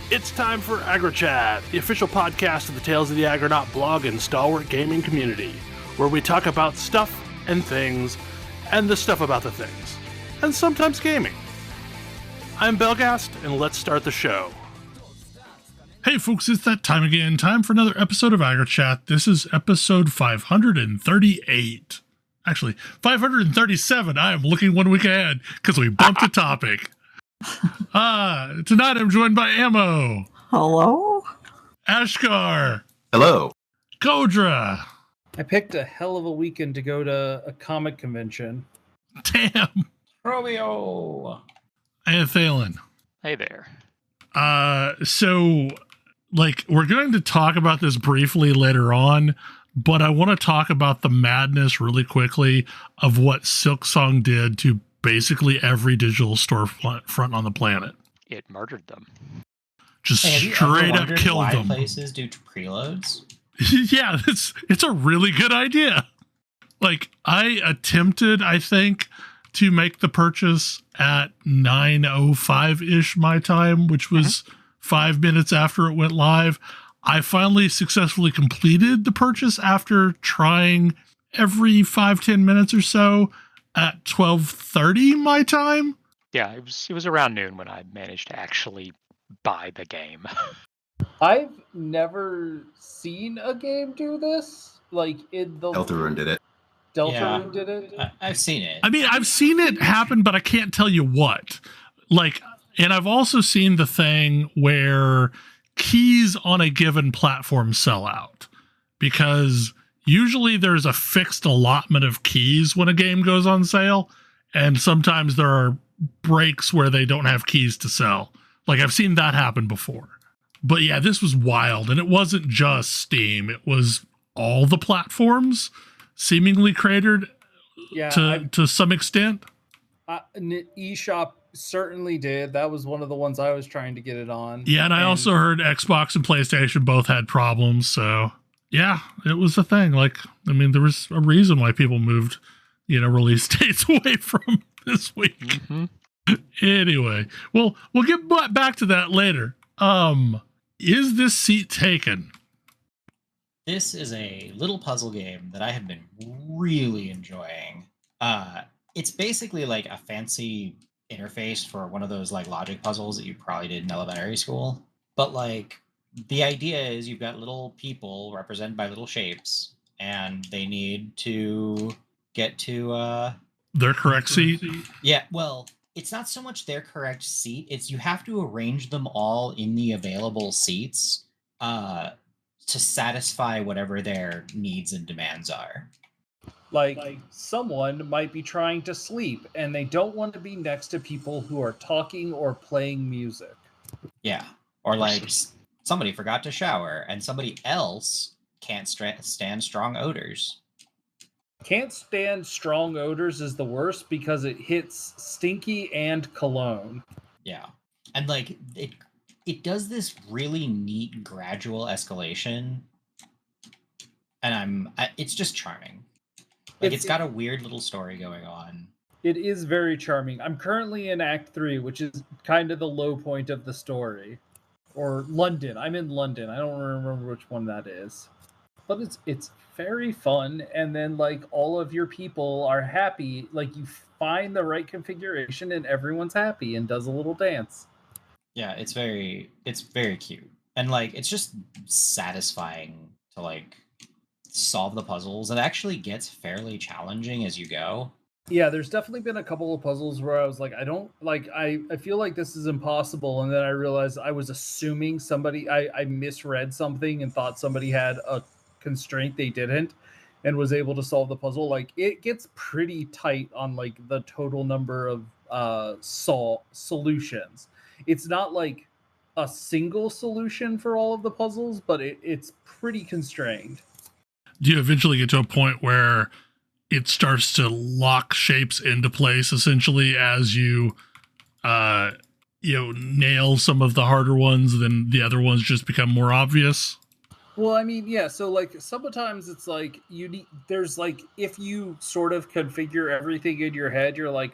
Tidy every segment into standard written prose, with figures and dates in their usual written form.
It's time for AggroChat, the official podcast of the Tales of the Aggronaut blog and stalwart gaming community, where we talk about stuff and things, and the stuff about the things, and sometimes gaming. I'm Belghast, and let's start the show. Hey folks, it's that time again. Time for another episode of AggroChat. This is episode 538. Actually, 537. I am looking 1 week ahead because we bumped a topic. Tonight I'm joined by Ammo. Hello? Ashgar. Hello. Kodra. I picked a hell of a weekend to go to a comic convention. Tam. Romeo. And Thalen. Hey there. So, we're going to talk about this briefly later on, but I want to talk about the madness really quickly of what Silksong did to basically every digital storefront on the planet. It murdered them. Just straight up killed why them. Places do preloads? Yeah, it's a really good idea. I attempted, I think, to make the purchase at 9:05-ish my time, which was 5 minutes after it went live. I finally successfully completed the purchase after trying every 5-10 minutes or so at 12:30 my time. Yeah, it was around noon when I managed to actually buy the game. I've never seen a game do this. Deltarune did it. Deltarune did it? I've seen it. I mean, I've seen it happen, but I can't tell you what. And I've also seen the thing where keys on a given platform sell out, because usually there's a fixed allotment of keys when a game goes on sale, and sometimes there are breaks where they don't have keys to sell. I've seen that happen before. But yeah, this was wild, and it wasn't just Steam. It was all the platforms seemingly cratered to some extent. eShop certainly did. That was one of the ones I was trying to get it on. Yeah, and I also heard Xbox and PlayStation both had problems, so yeah, it was a thing. There was a reason why people moved, release dates away from this week. Mm-hmm. Anyway, we'll get back to that later. Is this seat taken? This is a little puzzle game that I have been really enjoying. It's basically like a fancy interface for one of those logic puzzles that you probably did in elementary school. But the idea is you've got little people represented by little shapes, and they need to get to Their correct seat? Yeah, well, it's not so much their correct seat. It's you have to arrange them all in the available seats to satisfy whatever their needs and demands are. Someone might be trying to sleep, and they don't want to be next to people who are talking or playing music. Yeah, or somebody forgot to shower, and somebody else can't stand strong odors. Can't stand strong odors is the worst because it hits stinky and cologne. Yeah. And it does this really neat gradual escalation. And it's just charming. It's got a weird little story going on. It is very charming. I'm currently in Act 3, which is kind of the low point of the story. Or London. I'm in London. I don't remember which one that is. But it's very fun, and then all of your people are happy. You find the right configuration, and everyone's happy and does a little dance. Yeah, it's very cute, and it's just satisfying to solve the puzzles. It actually gets fairly challenging as you go. Yeah, there's definitely been a couple of puzzles where I was I feel like this is impossible, and then I realized I was assuming I misread something and thought somebody had a constraint they didn't, and was able to solve the puzzle. It gets pretty tight on the total number of solutions. It's not a single solution for all of the puzzles, but it's pretty constrained. Do you eventually get to a point where it starts to lock shapes into place essentially as you nail some of the harder ones, then the other ones just become more obvious? Well, I mean, yeah. So sometimes it's there's if you sort of configure everything in your head, you're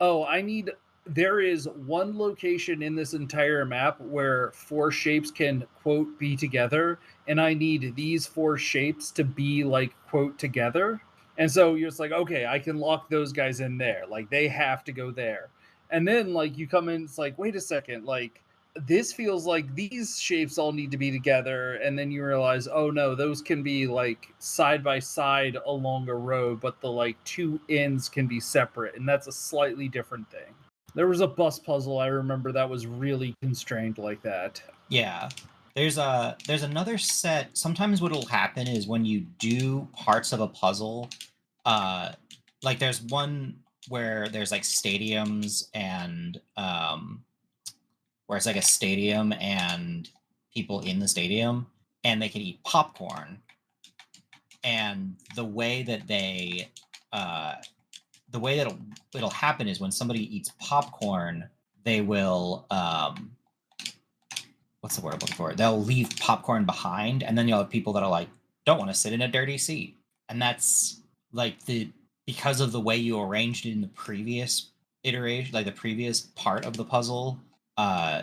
oh, I need there is one location in this entire map where 4 shapes can, quote, be together, and I need these 4 shapes to be, like, quote, together. And so you're just like, okay, I can lock those guys in there. Like, they have to go there. And then, like, you come in, it's like, wait a second, like, this feels like these shapes all need to be together. And then you realize, oh no, those can be, like, side by side along a road, but the, like, 2 ends can be separate. And that's a slightly different thing. There was a bus puzzle I remember that was really constrained like that. Yeah. There's another set. Sometimes what'll happen is when you do parts of a puzzle, like there's one where there's like stadiums and where it's like a stadium and people in the stadium and they can eat popcorn. And the way that it'll happen is when somebody eats popcorn, they will what's the word I'm looking for? They'll leave popcorn behind, and then you'll have people that are like, don't want to sit in a dirty seat. And that's like because of the way you arranged it in the previous iteration, like the previous part of the puzzle,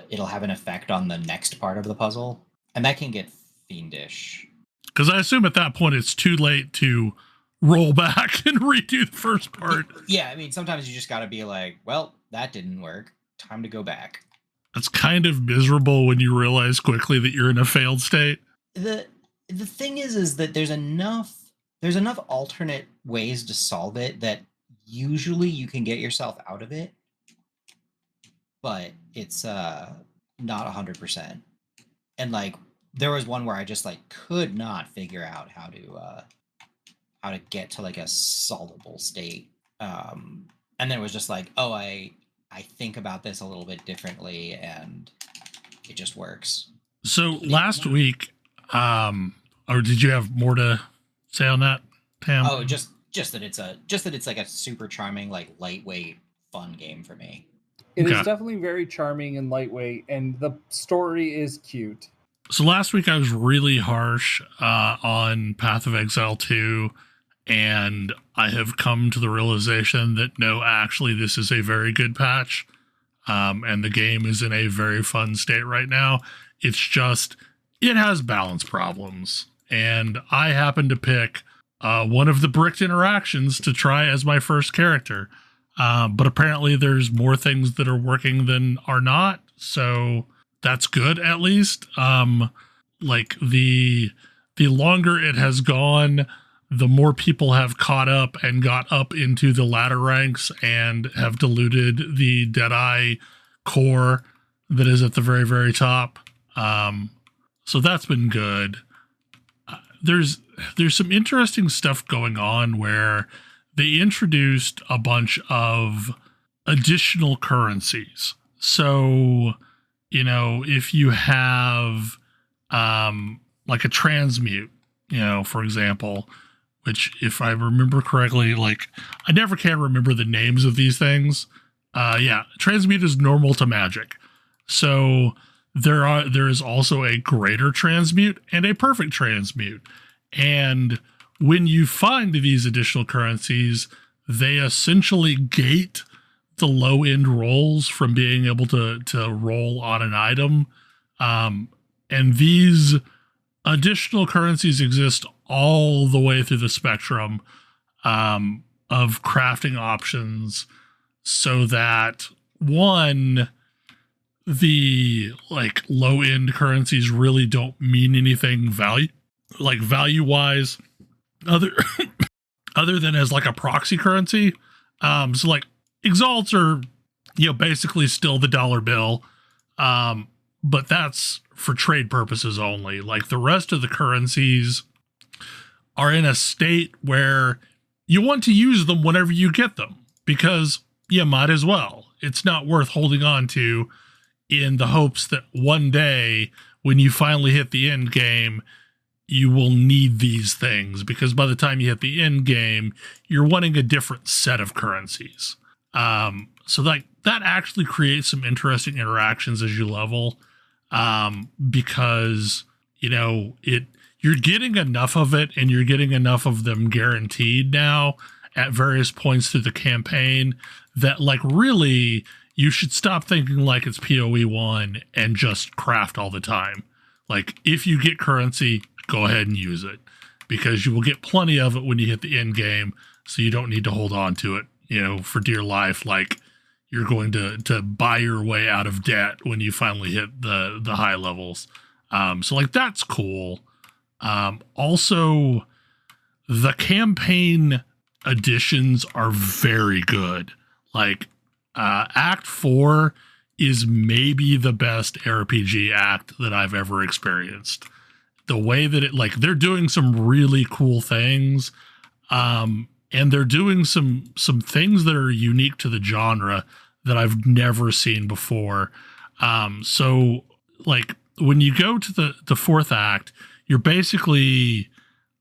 it'll have an effect on the next part of the puzzle. And that can get fiendish. Because I assume at that point it's too late to roll back and redo the first part. Yeah, I mean, sometimes you just got to be like, well, that didn't work. Time to go back. It's kind of miserable when you realize quickly that you're in a failed state. The thing is that there's enough alternate ways to solve it that usually you can get yourself out of it, but it's not 100%. And like there was one where I just like could not figure out how to get to like a solvable state, and then it was just like, oh, I think about this a little bit differently, and it just works. So last week, or did you have more to say on that, Tam? Oh, just that it's like a super charming, like lightweight, fun game for me. It is definitely very charming and lightweight, and the story is cute. So last week I was really harsh on Path of Exile 2. And I have come to the realization that no, actually, this is a very good patch. And the game is in a very fun state right now. It's just, it has balance problems. And I happen to pick one of the bricked interactions to try as my first character. But apparently there's more things that are working than are not. So that's good, at least. Like the longer it has gone, the more people have caught up and got up into the ladder ranks and have diluted the Deadeye core that is at the very, very top. So that's been good. There's some interesting stuff going on where they introduced a bunch of additional currencies. So, you know, if you have like a transmute, you know, for example, which, if I remember correctly, like, I never can remember the names of these things. Yeah, transmute is normal to magic. So there is also a greater transmute and a perfect transmute. And when you find these additional currencies, they essentially gate the low-end rolls from being able to roll on an item. And these additional currencies exist all the way through the spectrum of crafting options, so that one, the like low end currencies really don't mean anything value wise other than as like a proxy currency. So like exalts are, you know, basically still the dollar bill, but that's for trade purposes only. Like the rest of the currencies are in a state where you want to use them whenever you get them, because you might as well. It's not worth holding on to in the hopes that one day when you finally hit the end game, you will need these things, because by the time you hit the end game, you're wanting a different set of currencies. So that actually creates some interesting interactions as you level, because, you know, you're getting enough of it, and you're getting enough of them guaranteed now at various points through the campaign that, like, really you should stop thinking like it's PoE 1 and just craft all the time. Like, if you get currency, go ahead and use it, because you will get plenty of it when you hit the end game, so you don't need to hold on to it, for dear life, like you're going to buy your way out of debt when you finally hit the high levels. So like, that's cool. Also, the campaign additions are very good. Like, Act 4 is maybe the best RPG act that I've ever experienced. The way that they're doing some really cool things, and they're doing some things that are unique to the genre that I've never seen before. So like, when you go to the fourth act, you're basically,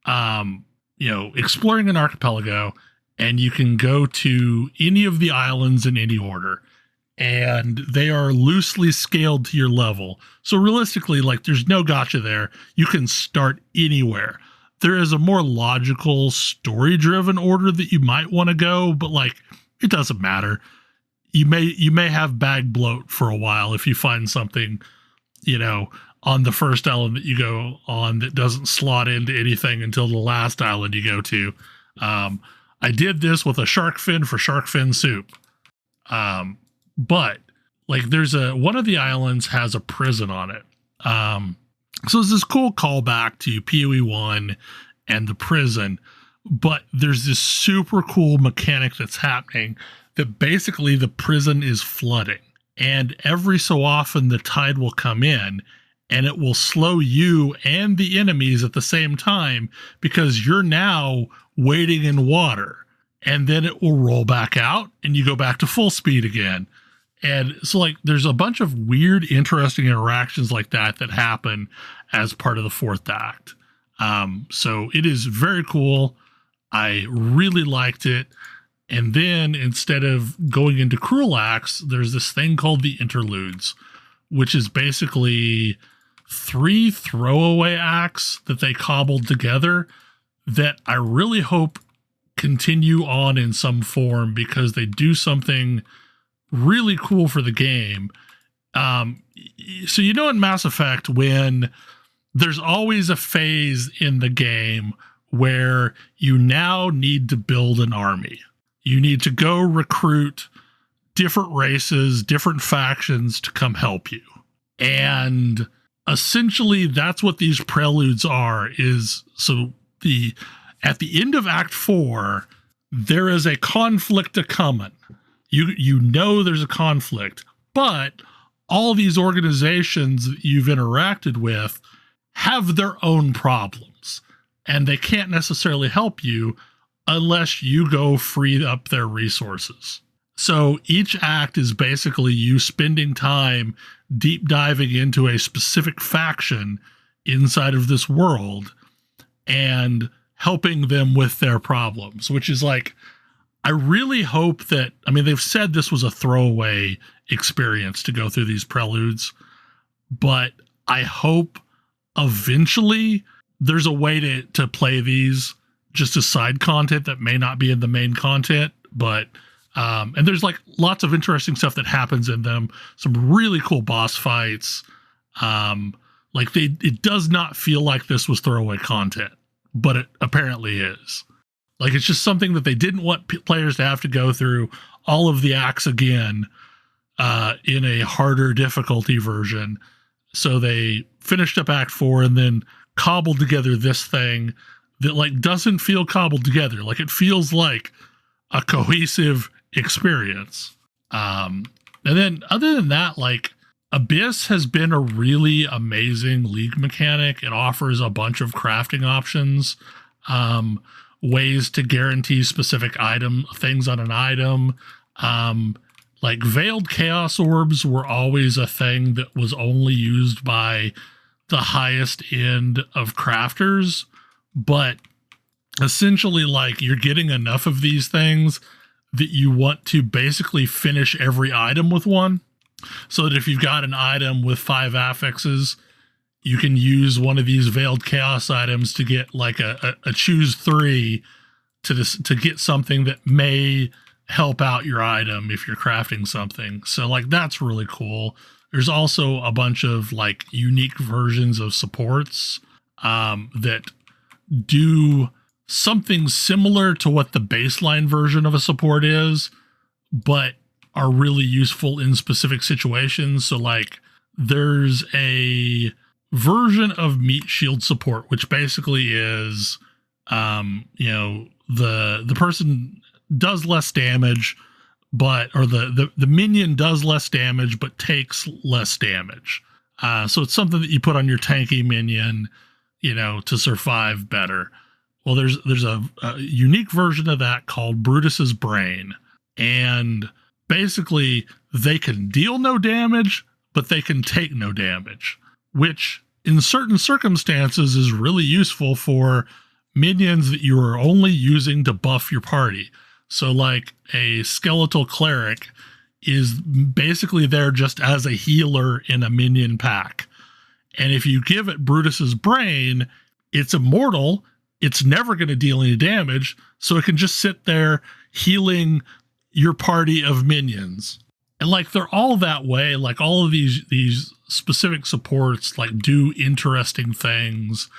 exploring an archipelago, and you can go to any of the islands in any order, and they are loosely scaled to your level. So realistically, like, there's no gotcha there. You can start anywhere. There is a more logical, story-driven order that you might want to go, but like, it doesn't matter. You may have bag bloat for a while if you find something, on the first island that you go on that doesn't slot into anything until the last island you go to. I did this with a shark fin for shark fin soup. But like, there's one of the islands has a prison on it. So it's this cool callback to PoE 1 and the prison, but there's this super cool mechanic that's happening that basically the prison is flooding, and every so often the tide will come in and it will slow you and the enemies at the same time, because you're now waiting in water, and then it will roll back out and you go back to full speed again. And so like, there's a bunch of weird, interesting interactions like that happen as part of the fourth act. So it is very cool. I really liked it. And then instead of going into cruel acts, there's this thing called the interludes, which is basically 3 throwaway acts that they cobbled together that I really hope continue on in some form, because they do something really cool for the game. So in Mass Effect, when there's always a phase in the game where you now need to build an army. You need to go recruit different races, different factions to come help you. And essentially that's what these preludes are, is so at the end of Act 4, there is a conflict a-coming. You know there's a conflict, but all these organizations that you've interacted with have their own problems, and they can't necessarily help you unless you go free up their resources. So each act is basically you spending time deep diving into a specific faction inside of this world and helping them with their problems, which is like, I really hope that, they've said this was a throwaway experience to go through these preludes, but I hope eventually there's a way to play these just as side content that may not be in the main content, but and there's like lots of interesting stuff that happens in them, some really cool boss fights. It does not feel like this was throwaway content, but it apparently is. Like, it's just something that they didn't want players to have to go through all of the acts again in a harder difficulty version. So they finished up Act 4 and then cobbled together this thing that like doesn't feel cobbled together. Like, it feels like a cohesive experience. And then other than that, like, Abyss has been a really amazing League mechanic. It offers a bunch of crafting options, ways to guarantee specific things on an item. Like, veiled chaos orbs were always a thing that was only used by the highest end of crafters, but essentially, like, you're getting enough of these things that you want to basically finish every item with one, so that if you've got an item with 5 affixes, you can use one of these veiled chaos items to get like a choose 3 to get something that may help out your item if you're crafting something. So like that's really cool. There's also a bunch of like unique versions of supports that do something similar to what the baseline version of a support is, but are really useful in specific situations. So like there's a version of meat shield support, which basically is, the person does less damage, or the minion does less damage, but takes less damage. So it's something that you put on your tanky minion, to survive better. Well, there's a unique version of that called Brutus's Brain. And basically they can deal no damage, but they can take no damage, which in certain circumstances is really useful for minions that you are only using to buff your party. So like a skeletal cleric is basically there just as a healer in a minion pack. And if you give it Brutus's Brain, it's immortal. It's never going to deal any damage. So it can just sit there healing your party of minions. And like they're all that way. Like all of these specific supports like do interesting things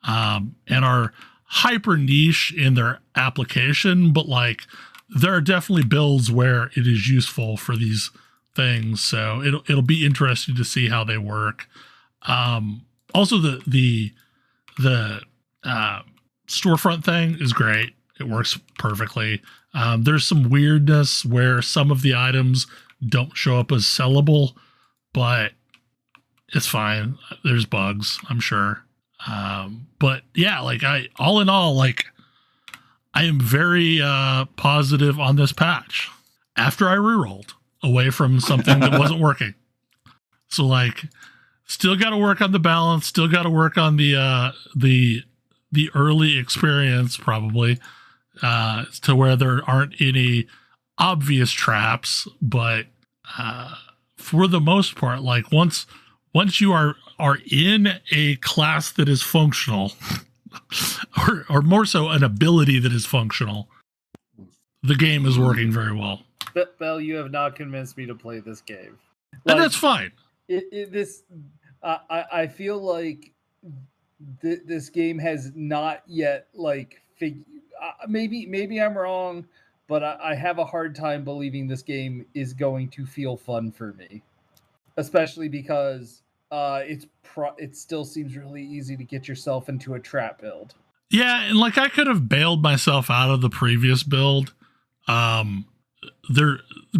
and are hyper niche in their application, but like there are definitely builds where it is useful for these things. So it'll be interesting to see how they work. Also the storefront thing is great. It works perfectly. There's some weirdness where some of the items don't show up as sellable, but it's fine. There's bugs, I'm sure. But yeah, like all in all, like I am very positive on this patch after I rerolled away from something that wasn't working. So like still got to work on the balance, still got to work on the early experience probably to where there aren't any obvious traps, but for the most part, like once you are in a class that is functional, or more so an ability that is functional, the game is working very well. Bell, you have not convinced me to play this game. And that's fine. I feel like this game has not yet like maybe I'm wrong, but I have a hard time believing this game is going to feel fun for me, especially because it still seems really easy to get yourself into a trap build. Yeah, and like I could have bailed myself out of the previous build.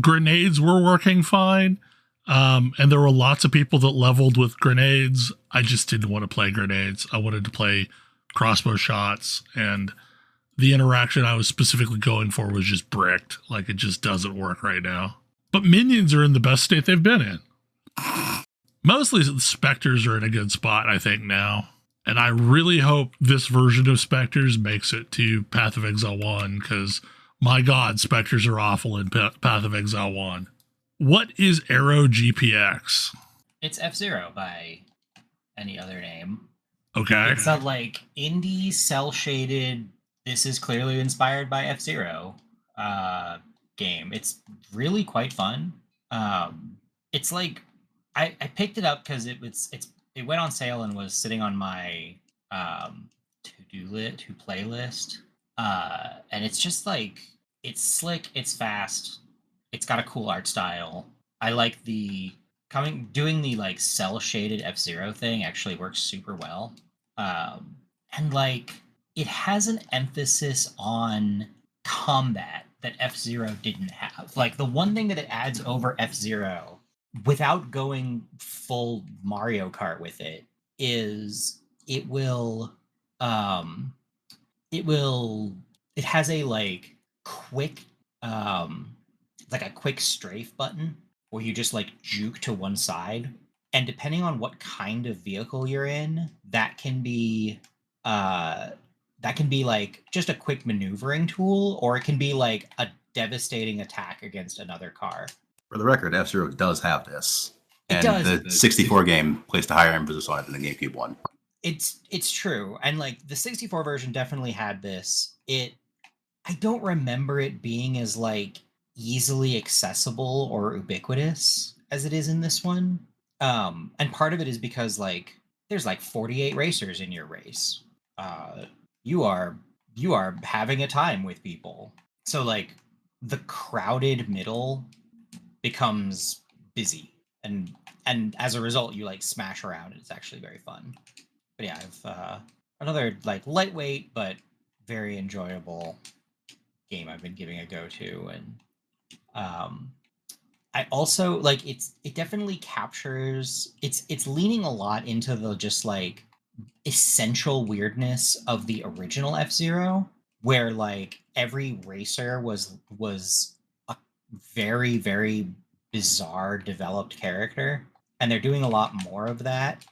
Grenades were working fine. And there were lots of people that leveled with grenades. I just didn't want to play grenades. I wanted to play crossbow shots, and the interaction I was specifically going for was just bricked. Like it just doesn't work right now. But minions are in the best state they've been in. Mostly the specters are in a good spot, I think, now. And I really hope this version of specters makes it to Path of Exile 1, because my God, specters are awful in Path of Exile 1. What is Aero GPX? It's F-Zero by any other name. Okay. It's a like indie cell shaded. This is clearly inspired by F-Zero game. It's really quite fun. It's like I picked it up because it went on sale and was sitting on my to playlist. And it's just like it's slick, it's fast. It's got a cool art style. I like doing the like cell shaded F-Zero thing actually works super well. And like it has an emphasis on combat that F-Zero didn't have. Like the one thing that it adds over F-Zero without going full Mario Kart with it is it has a like quick like a quick strafe button where you just like juke to one side, and depending on what kind of vehicle you're in, that can be like just a quick maneuvering tool, or it can be like a devastating attack against another car. For the record, F-Zero does have this. It and does. The 64 game placed a higher emphasis on it than the GameCube one. It's true. And like the 64 version definitely had this. I don't remember it being as like easily accessible or ubiquitous as it is in this one. And part of it is because like there's like 48 racers in your race. You are having a time with people. So like the crowded middle becomes busy, and as a result you like smash around and it's actually very fun. But yeah, I've another like lightweight but very enjoyable game I've been giving a go to. And I also like it definitely captures it's leaning a lot into the just like essential weirdness of the original F-Zero, where like every racer was a very, very bizarre developed character, and they're doing a lot more of that.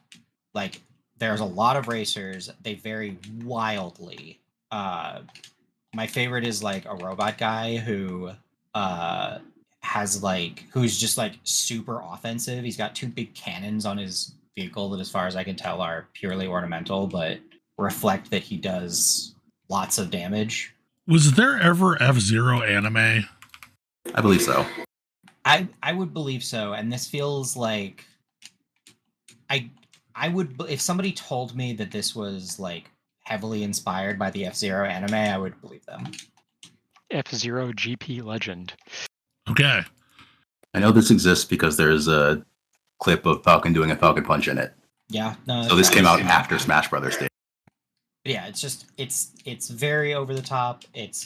Like there's a lot of racers, they vary wildly. My favorite is like a robot guy who has like who's just like super offensive. He's got 2 big cannons on his vehicle that, as far as I can tell, are purely ornamental, but reflect that he does lots of damage. Was there ever F-Zero anime? I believe so. I would believe so, and this feels like I would, if somebody told me that this was like heavily inspired by the F-Zero anime, I would believe them. F-Zero GP Legend. Okay. I know this exists because there's a clip of Falcon doing a Falcon Punch in it. Yeah, no. So this came out after Smash Brothers did. But yeah, it's just it's very over the top. It's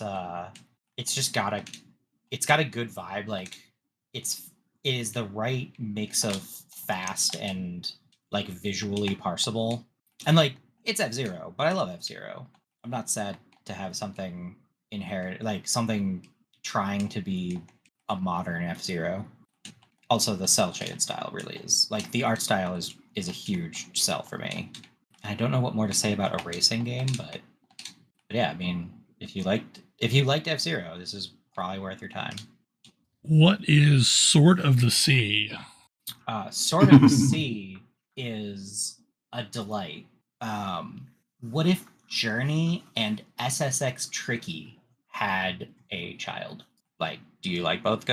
just got a good vibe. Like it is the right mix of fast and like visually parsable. And like it's F-Zero, but I love F-Zero. I'm not sad to have something inherent, like something trying to be a modern F-Zero. Also, the cell shaded style really is like the art style is a huge sell for me. I don't know what more to say about a racing game, but yeah, I mean, if you liked F-Zero, this is probably worth your time. What is Sword of the Sea? Sword of the Sea is a delight. What if Journey and SSX Tricky had a child? Like, do you like both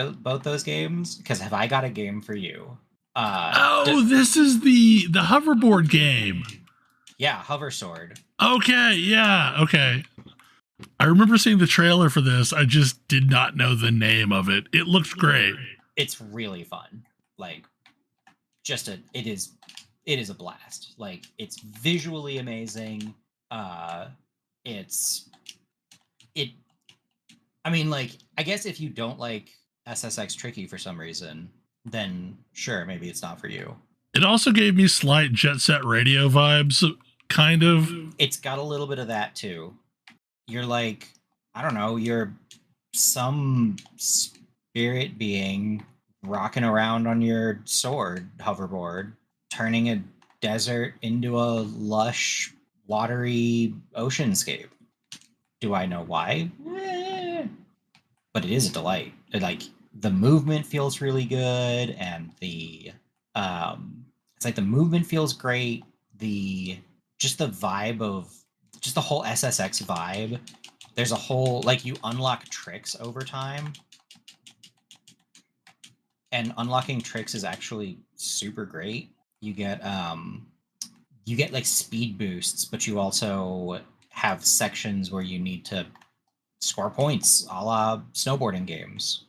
those games? Because have I got a game for you? This is the hoverboard game. Yeah, Hover Sword. Okay, yeah, okay. I remember seeing the trailer for this. I just did not know the name of it. It looked great. It's really fun. Like, it is a blast. Like, it's visually amazing. I mean, like, I guess if you don't like SSX Tricky for some reason, then sure, maybe it's not for you. It also gave me slight Jet Set Radio vibes, kind of. It's got a little bit of that too. You're like, I don't know, you're some spirit being rocking around on your sword hoverboard, turning a desert into a lush, watery oceanscape. Do I know why? But it is a delight. Like the movement feels really good, and it's like the movement feels great. Just the vibe of just the whole SSX vibe. There's a whole like you unlock tricks over time, and unlocking tricks is actually super great. You get like speed boosts, but you also have sections where you need to score points, a la snowboarding games.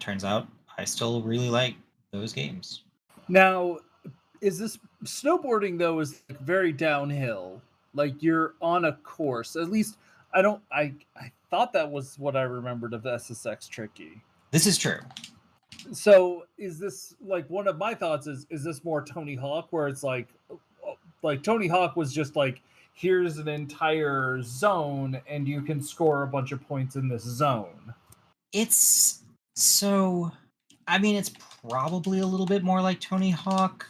Turns out I still really like those games. Now, is this snowboarding though is very downhill? Like you're on a course. At least I thought that was what I remembered of the SSX Tricky. This is true. So is this like one of my thoughts is this more Tony Hawk where it's like Tony Hawk was just like, here's an entire zone and you can score a bunch of points in this zone. It's so, I mean, it's probably a little bit more like Tony Hawk.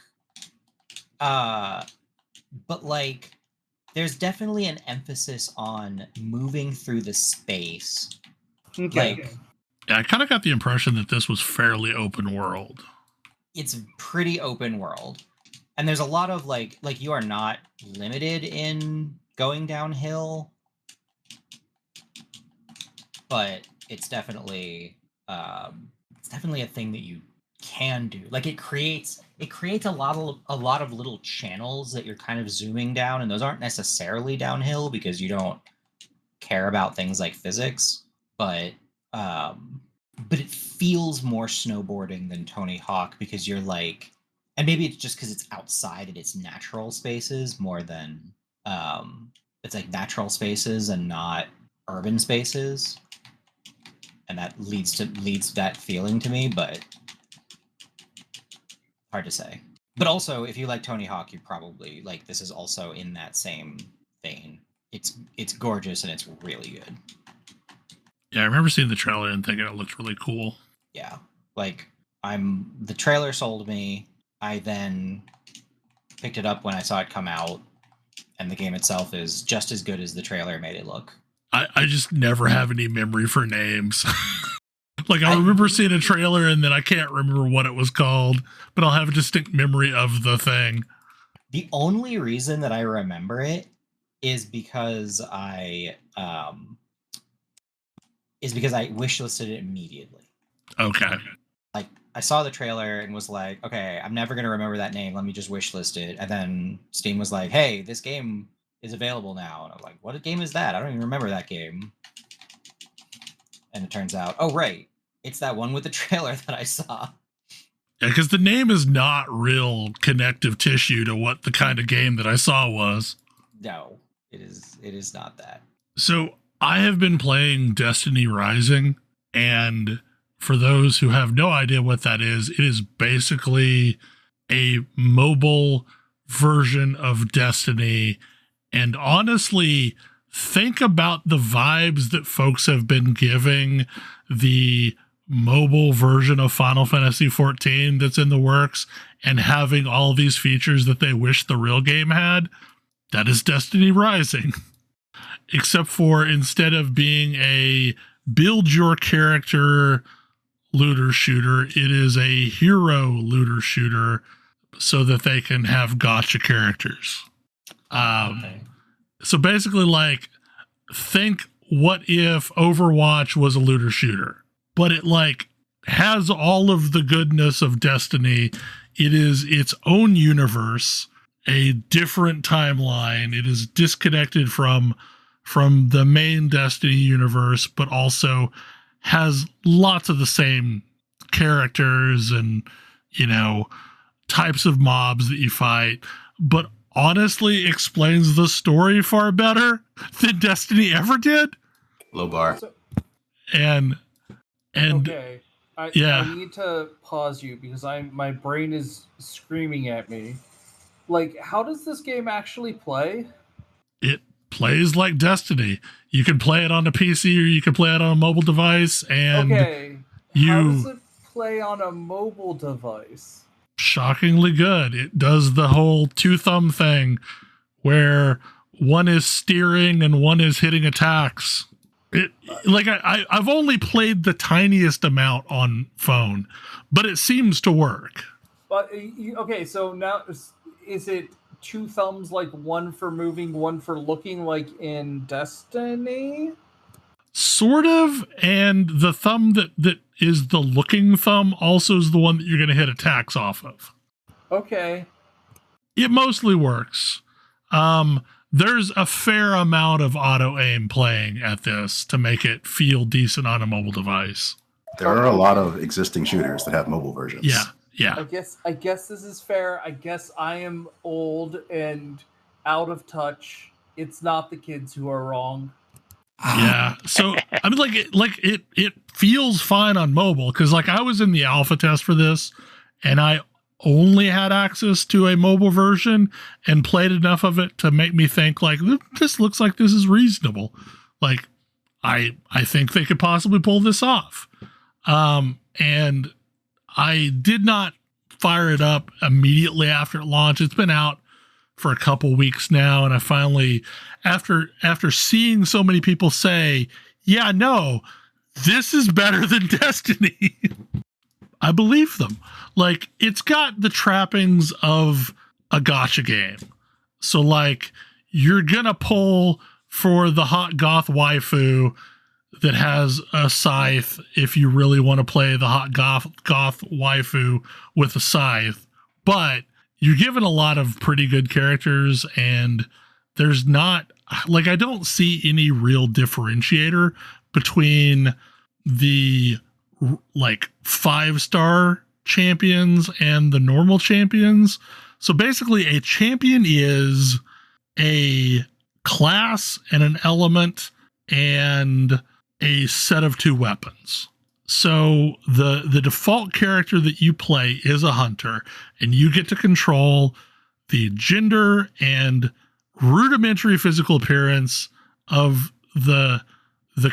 But like, there's definitely an emphasis on moving through the space. Okay. Like, Yeah, I kind of got the impression that this was fairly open world. It's pretty open world. And there's a lot of like you are not limited in going downhill, but it's definitely it's definitely a thing that you can do. Like it creates a lot of little channels that you're kind of zooming down, and those aren't necessarily downhill because you don't care about things like physics, but it feels more snowboarding than Tony Hawk because you're like, and maybe it's just because it's outside in its natural spaces more than it's like natural spaces and not urban spaces, and that leads that feeling to me, but hard to say. But also, if you like Tony Hawk, you probably like this is also in that same vein. It's gorgeous and it's really good. Yeah, I remember seeing the trailer and thinking it looked really cool. Yeah, like the trailer sold me. I then picked it up when I saw it come out, and the game itself is just as good as the trailer made it look. I just never have any memory for names. Like I remember seeing a trailer and then I can't remember what it was called, but I'll have a distinct memory of the thing. The only reason that I remember it is because I wishlisted it immediately. Okay. Like I saw the trailer and was like, okay, I'm never gonna remember that name. Let me just wishlist it. And then Steam was like, hey, this game is available now. And I'm like, what game is that? I don't even remember that game. And it turns out, oh right, it's that one with the trailer that I saw. Yeah, because the name is not real connective tissue to what the kind of game that I saw was. No, it is not that. So I have been playing Destiny Rising, and for those who have no idea what that is, it is basically a mobile version of Destiny. And honestly, think about the vibes that folks have been giving the mobile version of Final Fantasy XIV that's in the works and having all these features that they wish the real game had. That is Destiny Rising. Except for instead of being a build your character looter shooter, it is a hero looter shooter so that they can have gacha characters. Okay. So basically, like, think what if Overwatch was a looter shooter, but it like has all of the goodness of Destiny. It is its own universe, a different timeline. It is disconnected from the main Destiny universe, but also has lots of the same characters and, you know, types of mobs that you fight, but honestly explains the story far better than Destiny ever did. Low bar. And okay, I yeah. need to pause you because my brain is screaming at me. Like, how does this game actually play? It plays like Destiny. You can play it on a PC or you can play it on a mobile device, and how does it play on a mobile device? Shockingly good. It does the whole two-thumb thing where one is steering and one is hitting attacks. It like I've only played the tiniest amount on phone, but it seems to work. But okay, so now is it two thumbs, like one for moving, one for looking, like in Destiny? Sort of, and the thumb that is the looking thumb also is the one that you're going to hit attacks off of. Okay. It mostly works. There's a fair amount of auto aim playing at this to make it feel decent on a mobile device. There are a lot of existing shooters that have mobile versions. Yeah. I guess this is fair. I guess I am old and out of touch. It's not the kids who are wrong. Yeah. So I mean, it feels fine on mobile because like I was in the alpha test for this, and I only had access to a mobile version and played enough of it to make me think like this looks like this is reasonable. Like I think they could possibly pull this off. And I did not fire it up immediately after it launched. It's been out for a couple weeks now, and I finally, after seeing so many people say, yeah, no, this is better than Destiny, I believe them. Like, it's got the trappings of a gacha game. So, like, you're gonna pull for the hot goth waifu that has a scythe if you really want to play the hot goth waifu with a scythe. But you're given a lot of pretty good characters, and there's not, like, I don't see any real differentiator between the, like, 5-star champions and the normal champions. So basically, a champion is a class and an element and a set of 2 weapons. So the default character that you play is a hunter, and you get to control the gender and rudimentary physical appearance of the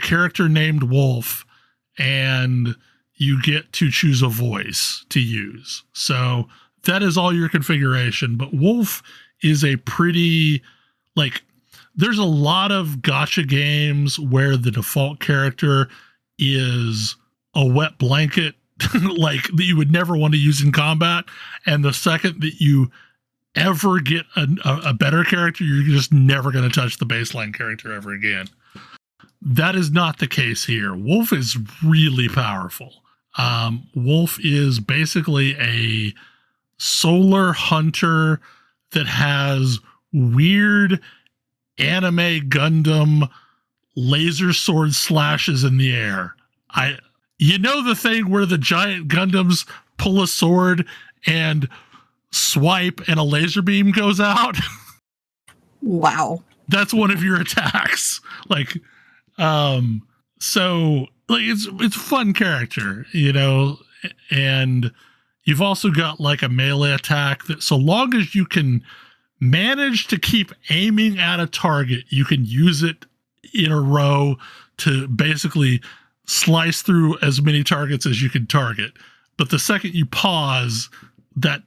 character named Wolf, and you get to choose a voice to use. So that is all your configuration. But Wolf is a pretty, like, there's a lot of gacha games where the default character is a wet blanket, like, that you would never want to use in combat. And the second that you ever get a better character, you're just never going to touch the baseline character ever again. That is not the case here. Wolf is really powerful. Wolf is basically a solar hunter that has weird anime Gundam laser sword slashes in the air. You know, the thing where the giant Gundams pull a sword and swipe and a laser beam goes out? Wow. That's one of your attacks. Like, so, like, it's a fun character, you know, and you've also got, like, a melee attack that, so long as you can manage to keep aiming at a target, you can use it in a row to basically slice through as many targets as you can target. But the second you pause, that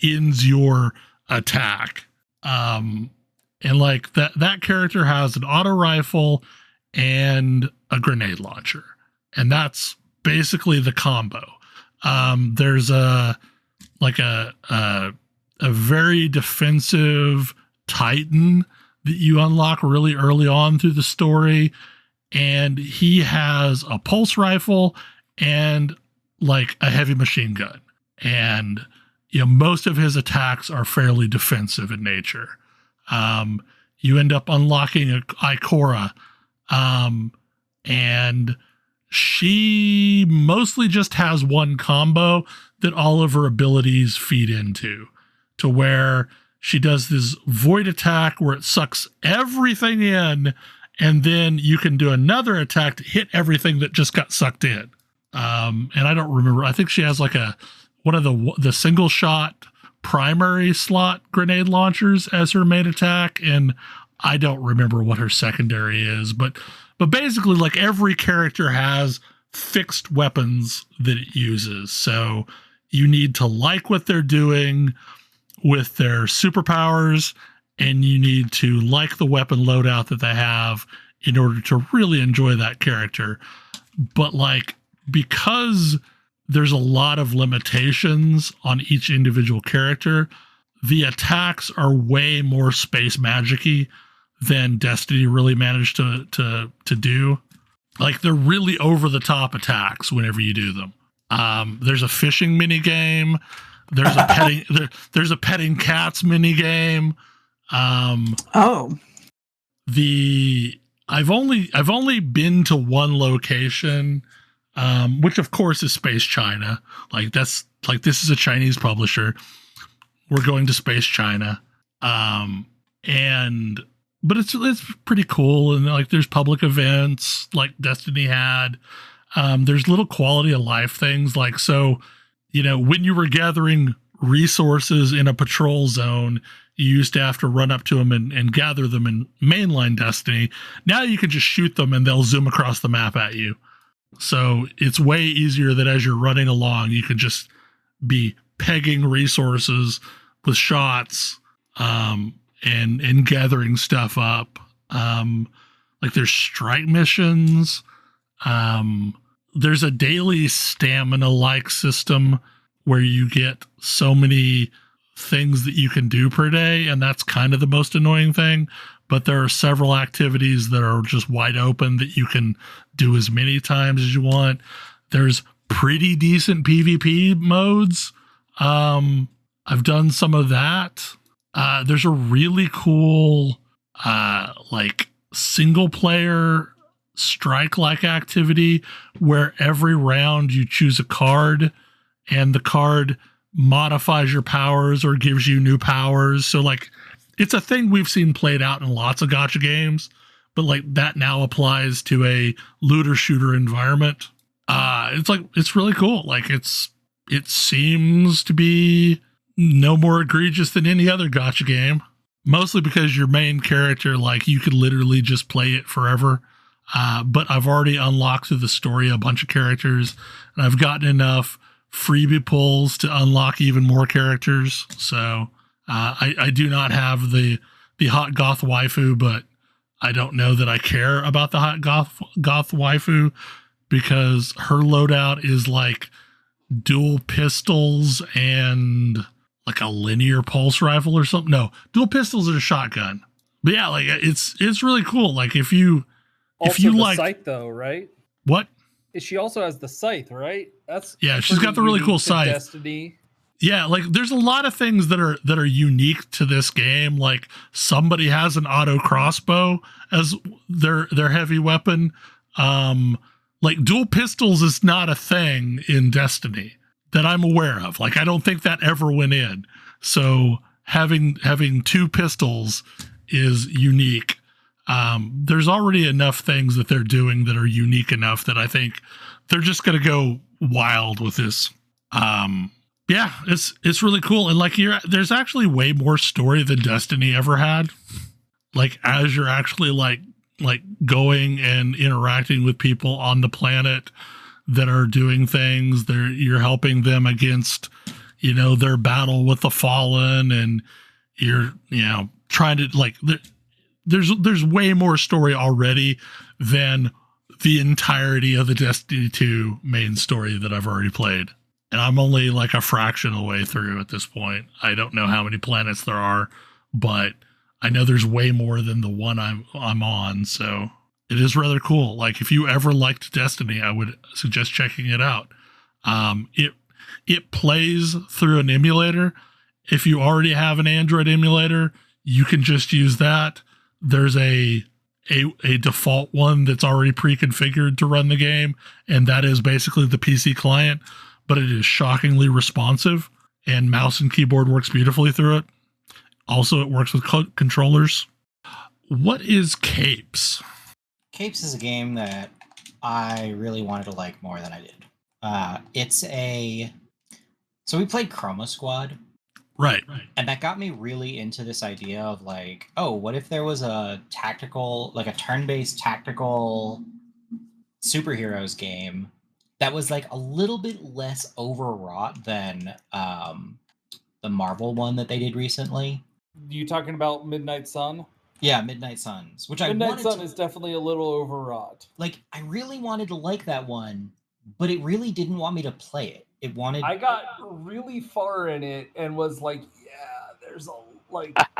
ends your attack. And like that character has an auto rifle and a grenade launcher, and that's basically the combo. There's a very defensive Titan that you unlock really early on through the story, and he has a pulse rifle and like a heavy machine gun, and you know, most of his attacks are fairly defensive in nature. You end up unlocking Ikora, and she mostly just has one combo that all of her abilities feed into, to where she does this void attack where it sucks everything in, and then you can do another attack to hit everything that just got sucked in. And I don't remember. I think she has like one of the single shot primary slot grenade launchers as her main attack, and I don't remember what her secondary is, but basically, like, every character has fixed weapons that it uses. So you need to like what they're doing with their superpowers, and you need to like the weapon loadout that they have in order to really enjoy that character. But like, because there's a lot of limitations on each individual character, the attacks are way more space magic-y than Destiny really managed to do. Like, they're really over the top attacks whenever you do them. There's a fishing mini game. There's a petting there's a petting cats mini game. I've only been to one location, which of course is Space China. Like, that's like, this is a Chinese publisher. We're going to Space China. But it's pretty cool, and like, there's public events like Destiny had. There's little quality of life things, like, so, you know, when you were gathering resources in a patrol zone, you used to have to run up to them and gather them in mainline Destiny. Now you can just shoot them and they'll zoom across the map at you. So it's way easier that as you're running along, you can just be pegging resources with shots, and gathering stuff up. Like, there's strike missions. There's a daily stamina like system where you get so many things that you can do per day, and that's kind of the most annoying thing. But there are several activities that are just wide open that you can do as many times as you want. There's pretty decent PvP modes. I've done some of that. There's a really cool like single player strike-like activity where every round you choose a card and the card modifies your powers or gives you new powers. So like it's a thing we've seen played out in lots of gacha games, but like that now applies to a looter shooter environment. It's really cool. Like it seems to be no more egregious than any other gacha game, mostly because your main character, like you could literally just play it forever. But I've already unlocked through the story a bunch of characters, and I've gotten enough freebie pulls to unlock even more characters. So I do not have the hot goth waifu, but I don't know that I care about the hot goth waifu because her loadout is like dual pistols and like a linear pulse rifle or something. No, dual pistols and a shotgun. But yeah, like it's really cool. Like if you like scythe though, right? What? She also has the scythe, right? Yeah, she's got the really cool scythe. Destiny. Yeah, like there's a lot of things that are unique to this game. Like somebody has an auto crossbow as their heavy weapon. Like dual pistols is not a thing in Destiny that I'm aware of. Like I don't think that ever went in. So having two pistols is unique. There's already enough things that they're doing that are unique enough that I think they're just going to go wild with this. Yeah, it's really cool. And like there's actually way more story than Destiny ever had. Like as you're actually like going and interacting with people on the planet that are doing things, you're helping them against, their battle with the Fallen, and you're, trying to like, there's way more story already than the entirety of the Destiny 2 main story that I've already played. And I'm only like a fraction of the way through at this point. I don't know how many planets there are, but I know there's way more than the one I'm on. So it is rather cool. Like if you ever liked Destiny, I would suggest checking it out. It plays through an emulator. If you already have an Android emulator, you can just use that. There's a default one that's already pre-configured to run the game, and that is basically the PC client, but it is shockingly responsive, and mouse and keyboard works beautifully through it. Also, it works with controllers. What is Capes? Capes is a game that I really wanted to like more than I did. So we played Chroma Squad. Right. And that got me really into this idea of like, oh, what if there was a tactical, like a turn-based tactical superheroes game that was like a little bit less overwrought than the Marvel one that they did recently. You talking about Midnight Sun? Yeah, Midnight Suns, which Midnight Sun is definitely a little overwrought. Like, I really wanted to like that one, but it really didn't want me to play it. I got really far in it and was like, yeah, there's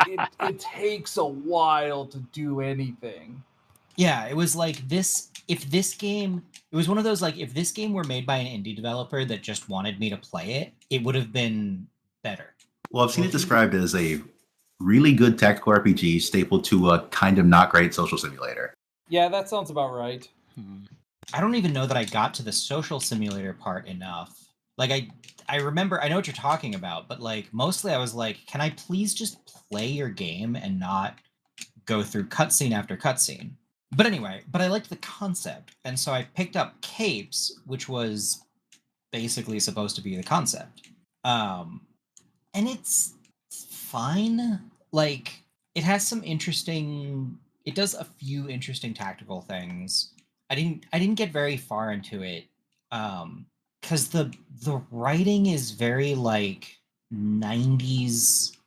it takes a while to do anything. Yeah, it was like this. It was one of those, like, if this game were made by an indie developer that just wanted me to play it, it would have been better. Well, I've seen it described as a really good tactical RPG stapled to a kind of not great social simulator. Yeah, that sounds about right. I don't even know that I got to the social simulator part enough. Like, I remember, I know what you're talking about, but like, mostly I was like, can I please just play your game and not go through cutscene after cutscene? But anyway, I liked the concept. And so I picked up Capes, which was basically supposed to be the concept. And it's fine. Like, it has it does a few interesting tactical things. I didn't get very far into it. Because the writing is very like 90s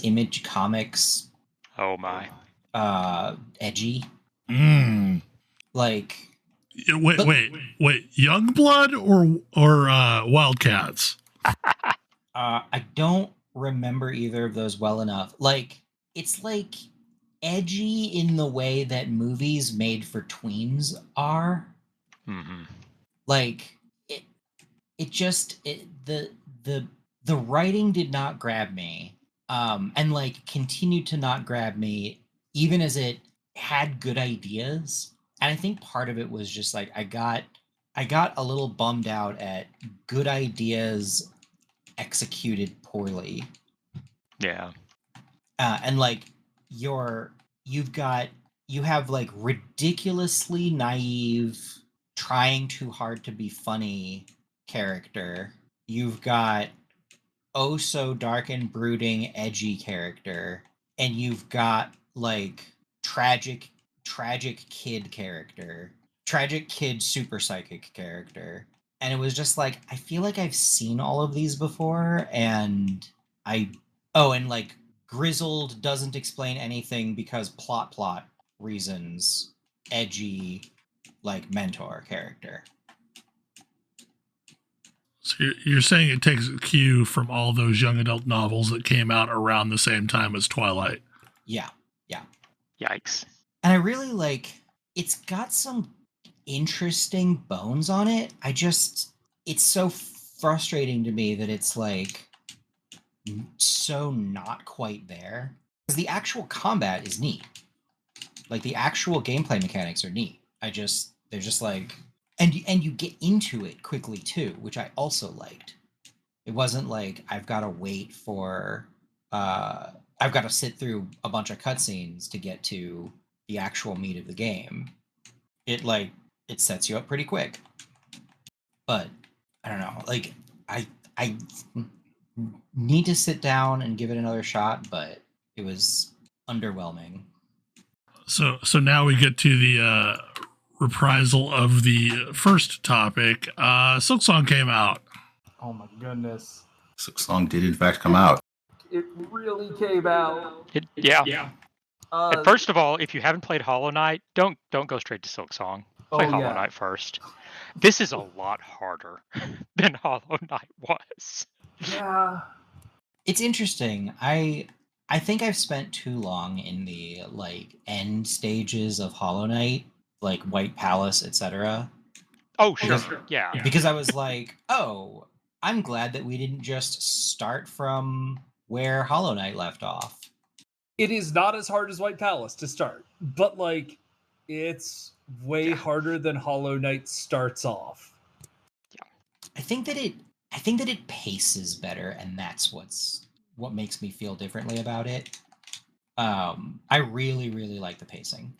image comics. Oh my. Edgy. Like, wait, Youngblood or Wildcats? I don't remember either of those well enough. Like, it's like edgy in the way that movies made for tweens are. Mm-hmm. Like, the writing did not grab me, and like continued to not grab me, even as it had good ideas. And I think part of it was just like I got a little bummed out at good ideas executed poorly. Yeah. And like you have like ridiculously naive, trying too hard to be funny character. You've got oh so dark and brooding, edgy character, and you've got like tragic kid character, tragic kid super psychic character. And it was just like I feel like I've seen all of these before, and and like grizzled doesn't explain anything because plot reasons, edgy like mentor character. So you're saying it takes a cue from all those young adult novels that came out around the same time as Twilight. Yeah. Yikes. And I really like it's got some interesting bones on it. It's so frustrating to me that it's like so not quite there. Because the actual combat is neat. Like the actual gameplay mechanics are neat. They're just like and you get into it quickly too, which I also liked. It wasn't like I've got to wait for I've got to sit through a bunch of cutscenes to get to the actual meat of the game. It sets you up pretty quick. But I don't know, like I need to sit down and give it another shot, but it was underwhelming. So now we get to the reprisal of the first topic. Silksong came out. Oh my goodness. Silksong did in fact come out. It really came out. Yeah. And first of all, if you haven't played Hollow Knight, don't go straight to Silksong. Play Hollow Knight first. This is a lot harder than Hollow Knight was. Yeah. It's interesting. I think I've spent too long in the like end stages of Hollow Knight, like White Palace, etc. Oh, sure. Yeah. Because I was like, oh, I'm glad that we didn't just start from where Hollow Knight left off. It is not as hard as White Palace to start, but like it's way harder than Hollow Knight starts off. Yeah. I think that it paces better, and that's what makes me feel differently about it. I really, really like the pacing.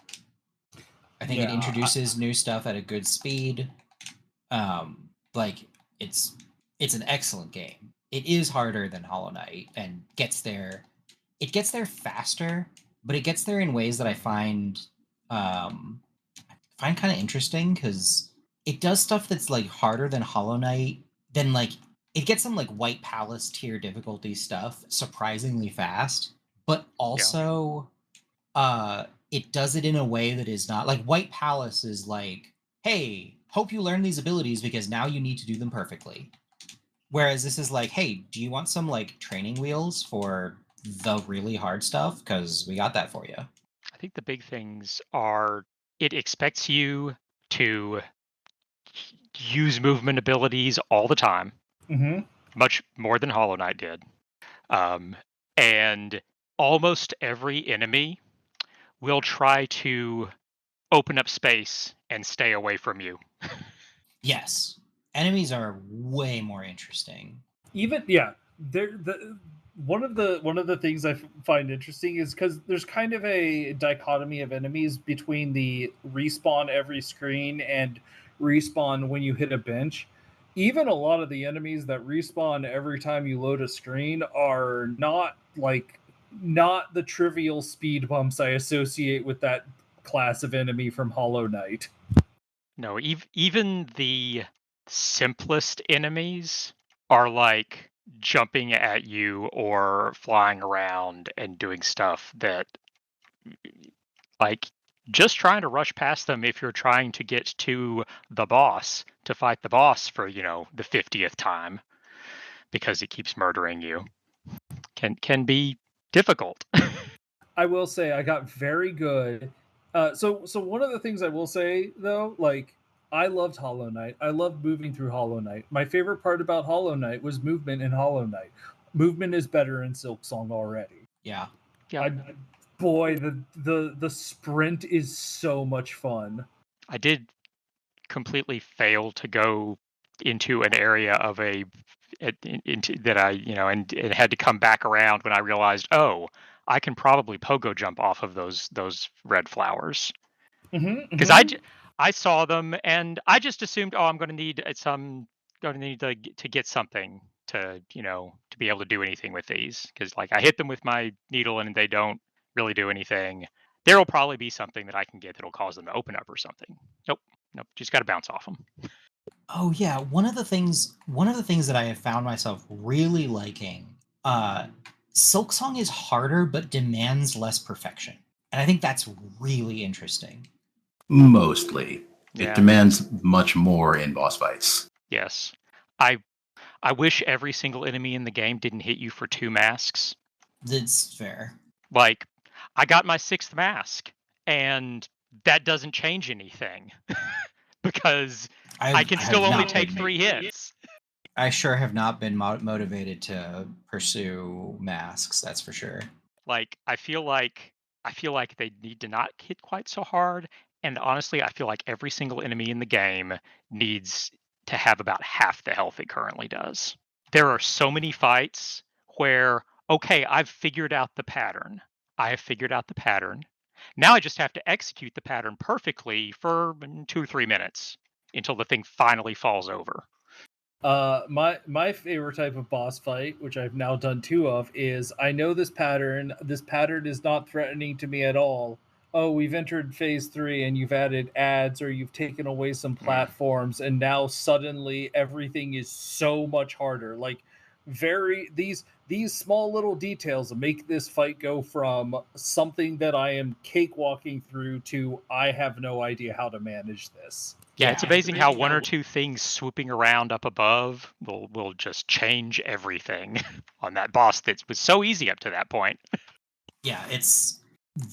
I think it introduces new stuff at a good speed. Like it's an excellent game. It is harder than Hollow Knight and gets there. It gets there faster, but it gets there in ways that I find kind of interesting, because it does stuff that's like harder than Hollow Knight. Then like it gets some like White Palace tier difficulty stuff surprisingly fast, but also it does it in a way that is not like White Palace is like, hey, hope you learn these abilities because now you need to do them perfectly. Whereas this is like, hey, do you want some like training wheels for the really hard stuff? Because we got that for you. I think the big things are it expects you to use movement abilities all the time, much more than Hollow Knight did. And almost every enemy will try to open up space and stay away from you. Yes. Enemies are way more interesting. Even one of the things I find interesting is because there's kind of a dichotomy of enemies between the respawn every screen and respawn when you hit a bench. Even a lot of the enemies that respawn every time you load a screen are not the trivial speed bumps I associate with that class of enemy from Hollow Knight. No, even the simplest enemies are like jumping at you or flying around and doing stuff that like just trying to rush past them if you're trying to get to the boss to fight the boss for, the 50th time because it keeps murdering you. can be difficult. I will say I got very good. So one of the things I will say though, like I loved Hollow Knight. I loved moving through Hollow Knight. My favorite part about Hollow Knight was movement in Hollow Knight. Movement is better in Silksong already. Yeah. Yeah. Boy, the sprint is so much fun. I did completely fail to go into an area of into that I, and it had to come back around when I realized, oh, I can probably pogo jump off of those red flowers. Because I saw them and I just assumed, oh, I'm going to need to get something to to be able to do anything with these, because like I hit them with my needle and they don't really do anything. There will probably be something that I can get that'll cause them to open up or something. Nope, just got to bounce off them. Oh yeah, one of the things that I have found myself really liking, Silksong is harder but demands less perfection, and I think that's really interesting. Mostly. Yeah. It demands much more in boss fights. Yes. I wish every single enemy in the game didn't hit you for 2 masks. That's fair. Like, I got my 6th mask, and that doesn't change anything. Because I can still only take 3 hits. I sure have not been motivated to pursue masks, that's for sure. Like, I feel like they need to not hit quite so hard, and honestly, I feel like every single enemy in the game needs to have about half the health it currently does. There are so many fights where, okay, I've figured out the pattern. Now I just have to execute the pattern perfectly for 2 or 3 minutes until the thing finally falls over. My favorite type of boss fight, which I've now done 2 of, is I know this pattern. This pattern is not threatening to me at all. Oh, we've entered phase 3 and you've added ads or you've taken away some platforms, and now suddenly everything is so much harder. Like these small little details make this fight go from something that I am cakewalking through to I have no idea how to manage this. Yeah, it's amazing how 1 or 2 things swooping around up above will just change everything on that boss that was so easy up to that point. Yeah,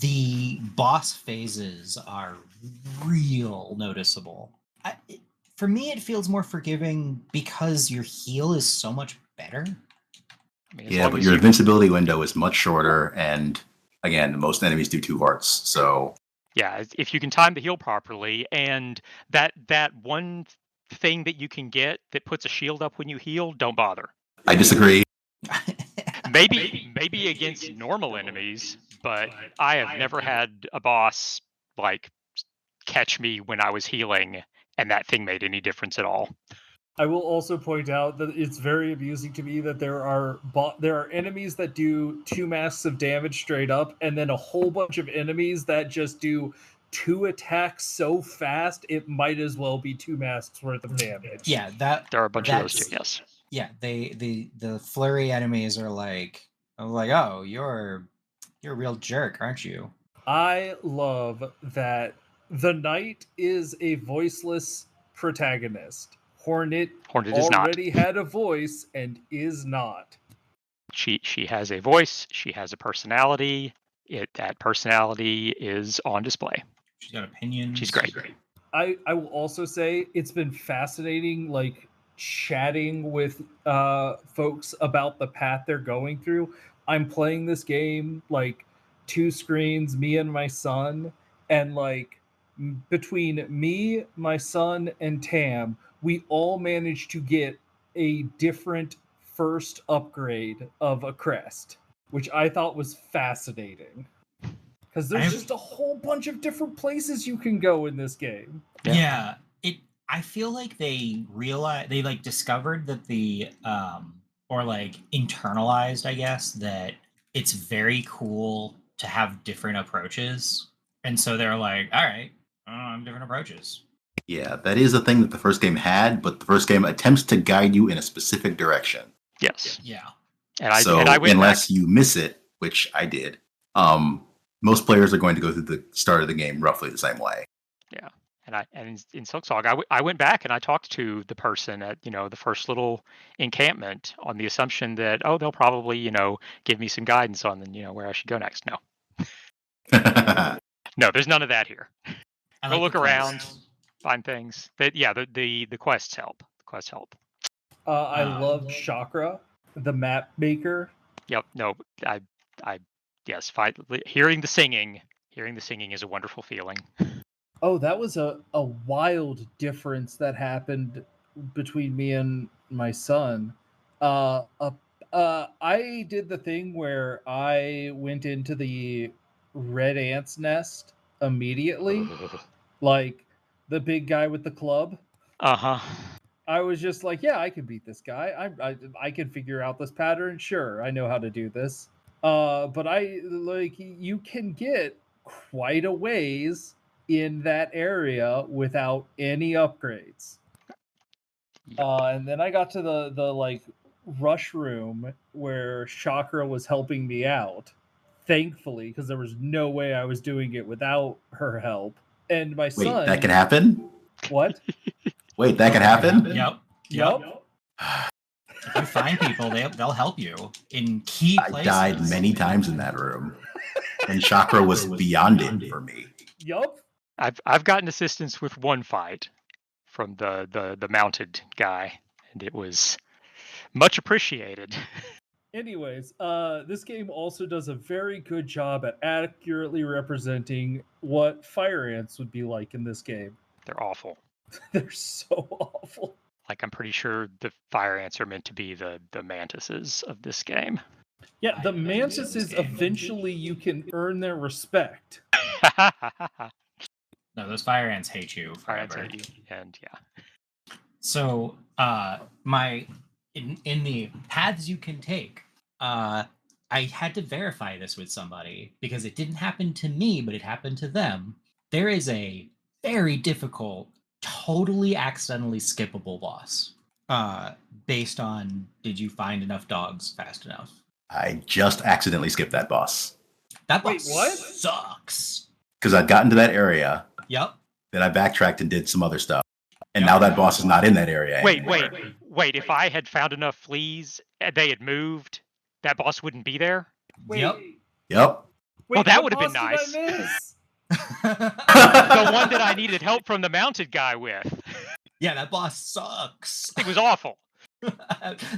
the boss phases are real noticeable. For me, it feels more forgiving because your heal is so much better. I mean, Yeah, but your invincibility window is much shorter, and again, most enemies do 2 hearts, so... Yeah, if you can time the heal properly, and that one thing that you can get that puts a shield up when you heal, don't bother. I disagree. Maybe against normal enemies, but I have never had a boss like catch me when I was healing and that thing made any difference at all. I will also point out that it's very amusing to me that there are enemies that do 2 masks of damage straight up, and then a whole bunch of enemies that just do 2 attacks so fast it might as well be 2 masks worth of damage. Yeah, there are a bunch of those too. Yes. Yeah, the flurry enemies are like, oh, you're a real jerk, aren't you? I love that the knight is a voiceless protagonist. Hornet is already not. had a voice and is not. She has a voice. She has a personality. That personality is on display. She's got opinions. She's great. I will also say it's been fascinating, like chatting with folks about the path they're going through. I'm playing this game like 2 screens, me and my son, and like between me, my son, and Tam, we all managed to get a different first upgrade of a crest, which I thought was fasclike because there's just a whole bunch of different places you can go in this game. Yeah. I feel like they discovered that or like internalized, I guess, that it's very cool to have different approaches. And so they're like, all right, different approaches. Yeah, that is a thing that the first game had, but the first game attempts to guide you in a specific direction. Yes. Yeah. And I went unless you miss it, which I did, most players are going to go through the start of the game roughly the same way. Yeah. And in Silksong, I went back and I talked to the person at the first little encampment on the assumption that they'll probably give me some guidance on where I should go next. No, there's none of that here. I Go like look the around, quests. find things. The quests help. The quests help. I loved Chakra, the map maker. Yep. No, yes. Hearing the singing is a wonderful feeling. Oh, that was a wild difference that happened between me and my son. I did the thing where I went into the red ant's nest immediately, like the big guy with the club. Uh-huh. I was just like, yeah, I can beat this guy. I can figure out this pattern. Sure, I know how to do this. But you can get quite a ways in that area without any upgrades. Yep. And then I got to the like rush room where Chakra was helping me out, thankfully, because there was no way I was doing it without her help. And my Wait, son, that can happen? what? Wait, that can happen? Yep. If you find people, they'll help you in key I places. died many times in that room, and Chakra was beyond it for me. Yup. I've gotten assistance with one fight from the mounted guy, and it was much appreciated. Anyways, this game also does a very good job at accurately representing what fire ants would be like in this game. They're awful. They're so awful. Like, I'm pretty sure the fire ants are meant to be the mantises of this game. Yeah, the mantises eventually you can earn their respect. No, those fire ants hate you Fire ants forever. hate you, and yeah. So, in the paths you can take, I had to verify this with somebody because it didn't happen to me, but it happened to them. There is a very difficult, totally accidentally skippable boss, based on did you find enough dogs fast enough? I just accidentally skipped that boss. That Wait, boss what? sucks. Because I'd gotten to that area, Yep. then I backtracked and did some other stuff. And now that boss is not in that area Wait, anymore. wait. If I had found enough fleas and they had moved, that boss wouldn't be there? Wait, Yep. Yep. wait, that what would've been boss did I nice. miss? The one that I needed help from the mounted guy with. Yeah, that boss sucks. It was awful.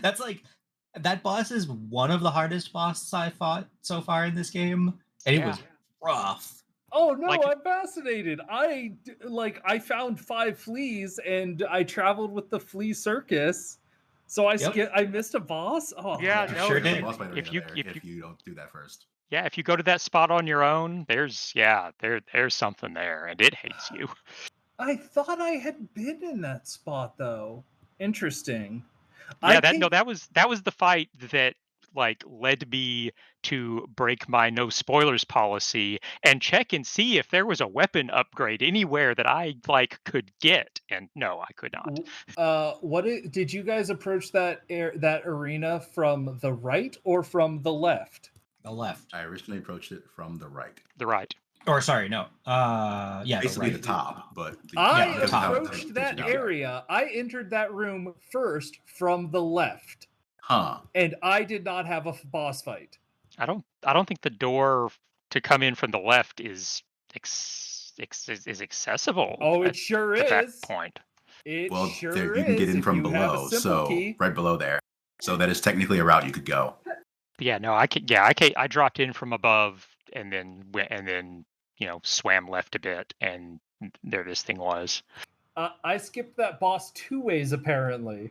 That's like that boss is one of the hardest bosses I fought so far in this game, and it was rough. Oh no, Like- I'm fascinated. I found 5 fleas and I traveled with the flea circus. So I missed a boss? Oh. Yeah, You no, sure if did. if you don't do that first. Yeah, if you go to that spot on your own, there's something there, and it hates you. I thought I had been in that spot though. Interesting. Yeah, that was the fight that like led me to break my no spoilers policy and check and see if there was a weapon upgrade anywhere that I could get, and no, I could not. Did you guys approach that arena from the right or from the left? The left. I originally approached it from the right. The right. Or sorry, no. Yeah, Basically the the right. top, but I the top. approached that area. I entered that room first from the left, and I did not have a boss fight. I don't think the door to come in from the left is accessible. Oh, it sure at that is. point. It well, sure there, you is. can get in if from you have a below, simple so key. right below there. So that is technically a route you could go. Yeah, no, I dropped in from above and then swam left a bit, and there this thing was. I skipped that boss 2 ways apparently.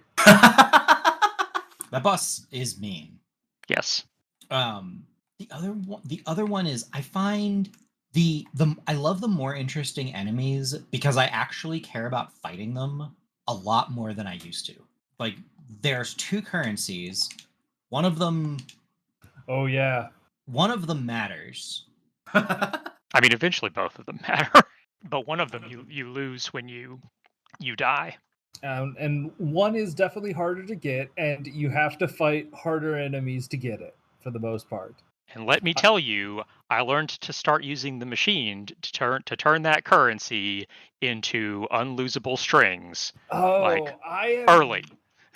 That boss is mean. Yes. The other one is I find I love the more interesting enemies because I actually care about fighting them a lot more than I used to. Like there's 2 currencies. One of them Oh yeah. One of them matters. I mean, eventually both of them matter, but one of them you lose when you die. And one is definitely harder to get, and you have to fight harder enemies to get it for the most part. And let me tell you, I learned to start using the machine to turn that currency into unlosable strings. Oh, Early.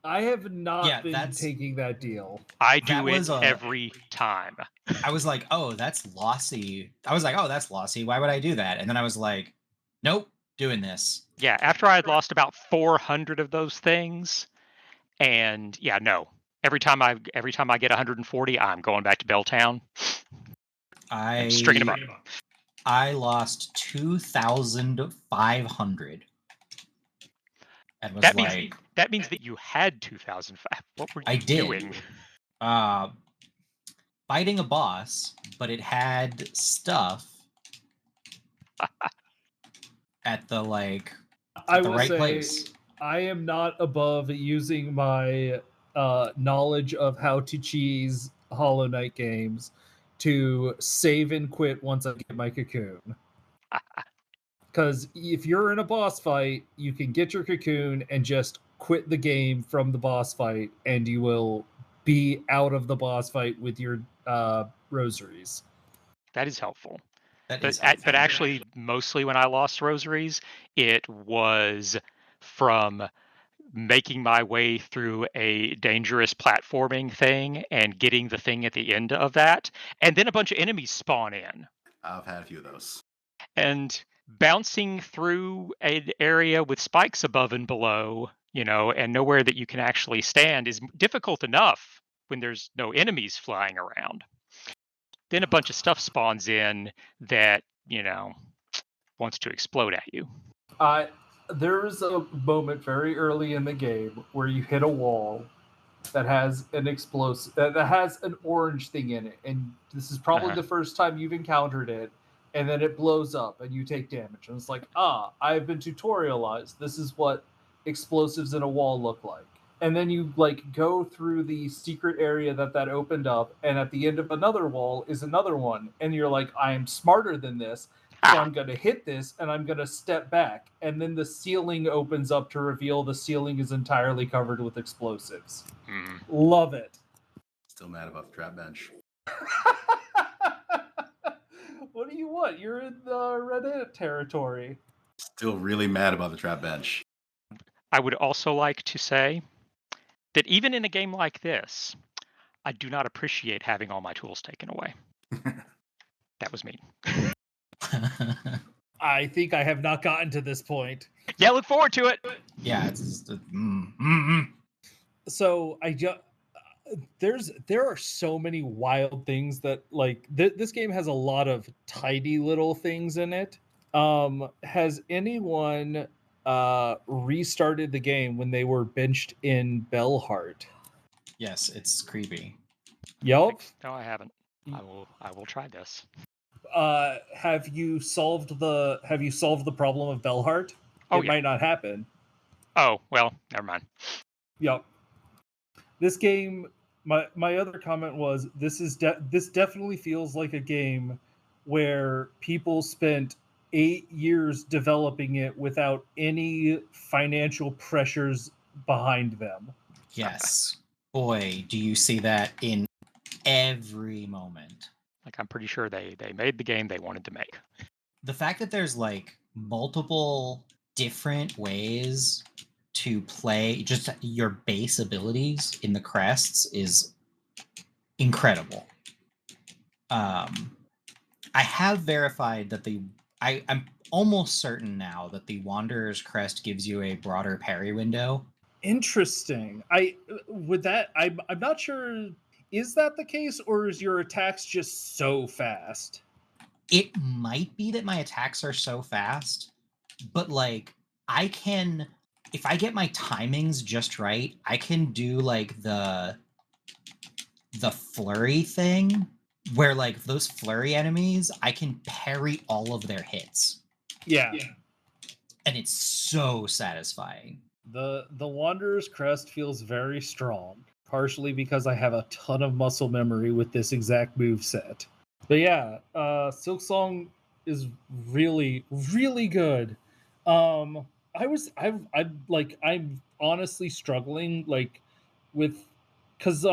I have not Yeah, been that's- taking that deal. I That do it was a- every time. I was like, oh, that's lossy. I was like, oh, that's lossy. Why would I do that? And then I was like, nope, doing this. Yeah, after I had lost about 400 of those things, and yeah, no. Every time I get 140, I'm going back to Belltown and stringing them up. I lost 2,500. And was That means that you had 2,005. What were you I did. doing? Fighting a boss, but it had stuff at the right place. I am not above using my knowledge of how to cheese Hollow Knight games to save and quit once I get my cocoon. Because if you're in a boss fight, you can get your cocoon and just quit the game from the boss fight, and you will be out of the boss fight with your rosaries. That is helpful. But actually, mostly when I lost rosaries, it was from making my way through a dangerous platforming thing and getting the thing at the end of that, and then a bunch of enemies spawn in. I've had a few of those. And bouncing through an area with spikes above and below, and nowhere that you can actually stand is difficult enough when there's no enemies flying around. Then a bunch of stuff spawns in that, wants to explode at you. There is a moment very early in the game where you hit a wall that has an explosive, that has an orange thing in it, and this is probably the first time you've encountered it, and then it blows up and you take damage. And it's like, I've been tutorialized. This is what explosives in a wall look like. And then you go through the secret area that opened up, and at the end of another wall is another one, and you're like, I am smarter than this, so I'm going to hit this and I'm going to step back, and then the ceiling opens up to reveal the ceiling is entirely covered with explosives. Love it. Still mad about the trap bench. What do you want? You're in the Reddit territory. Still really mad about the trap bench. I would also like to say that even in a game like this, I do not appreciate having all my tools taken away. That was mean. I think I have not gotten to this point. Yeah, look forward to it. Yeah, it's just, So there are so many wild things that this game has a lot of tidy little things in it. Has anyone restarted the game when they were benched in Belghast? Yes, it's creepy. Yup. No, I haven't. I will try this. Have you solved the problem of Belghast? It might not happen. Oh, well, never mind. Yup. This game, my other comment was this definitely feels like a game where people spent 8 years developing it without any financial pressures behind them. Yes. Boy, do you see that in every moment. I'm pretty sure they made the game they wanted to make. The fact that there's multiple different ways to play just your base abilities in the crests is incredible. I have verified that I'm almost certain now that the Wanderer's Crest gives you a broader parry window. Interesting. I'm not sure. Is that the case, or is your attacks just so fast? It might be that my attacks are so fast, but I can, if I get my timings just right, I can do the flurry thing where those flurry enemies, I can parry all of their hits. Yeah. And it's so satisfying. The Wanderer's Crest feels very strong, partially because I have a ton of muscle memory with this exact move set. But yeah, Silksong is really, really good. I'm honestly struggling with because